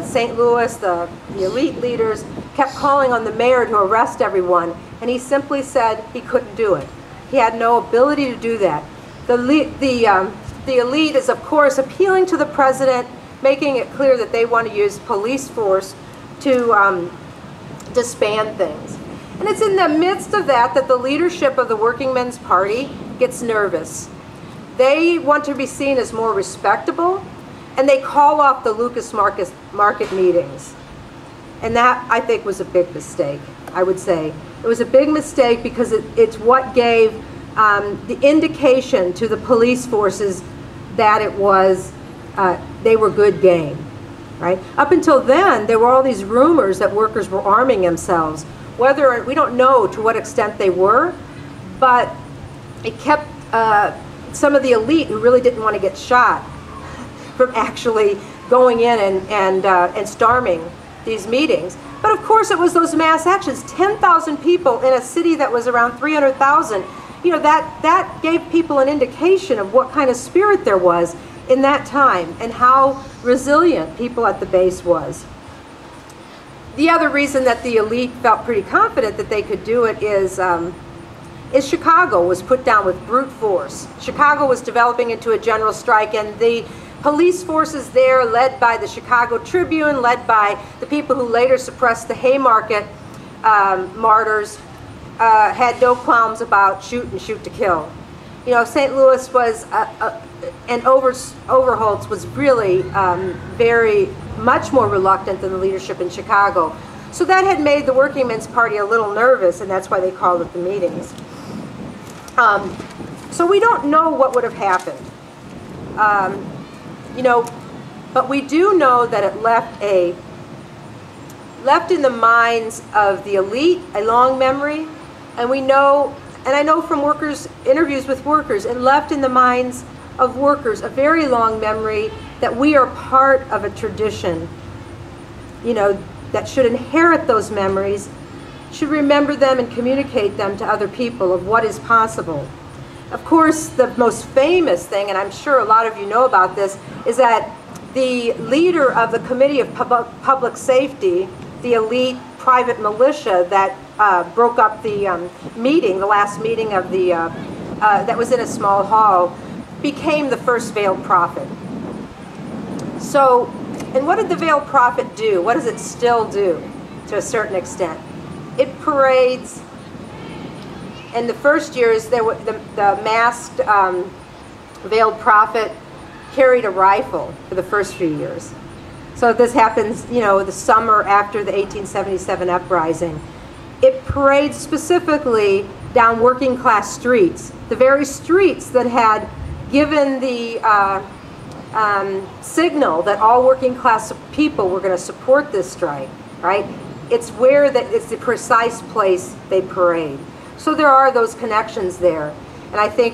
St. Louis, the elite leaders, kept calling on the mayor to arrest everyone, and he simply said he couldn't do it. He had no ability to do that. The elite is, of course, appealing to the president, making it clear that they want to use police force to disband things. And it's in the midst of that that the leadership of the Working Men's Party gets nervous. They want to be seen as more respectable, and they call off the Lucas Market meetings. And that, I think, was a big mistake, I would say. It was a big mistake because it's what gave the indication to the police forces that it was, they were good game, right? Up until then, there were all these rumors that workers were arming themselves. Whether, we don't know to what extent they were, but it kept some of the elite who really didn't want to get shot from actually going in and storming these meetings. But of course it was those mass actions, 10,000 people in a city that was around 300,000. You know, that gave people an indication of what kind of spirit there was in that time and how resilient people at the base was. The other reason that the elite felt pretty confident that they could do it is Chicago was put down with brute force. Chicago was developing into a general strike, and the police forces there, led by the Chicago Tribune, led by the people who later suppressed the Haymarket martyrs, had no qualms about shoot and shoot to kill. You know, St. Louis was, and Overholtz was really very much more reluctant than the leadership in Chicago. So that had made the Working Men's Party a little nervous, and that's why they called it the meetings. So we don't know what would have happened. You know, but we do know that it left in the minds of the elite a long memory, and we know, and I know from interviews with workers, it left in the minds of workers a very long memory that we are part of a tradition, you know, that should inherit those memories, should remember them and communicate them to other people of what is possible. Of course, the most famous thing, and I'm sure a lot of you know about this, is that the leader of the Committee of Public Safety, the elite private militia that broke up the meeting, the last meeting of the, that was in a small hall, became the first veiled prophet. So, and what did the veiled prophet do? What does it still do to a certain extent? It parades. In the first years, there were the masked veiled prophet carried a rifle for the first few years. So this happens, you know, the summer after the 1877 uprising. It parades specifically down working class streets, the very streets that had given the signal that all working class people were going to support this strike, right? It's where it's the precise place they parade. So there are those connections there. And I think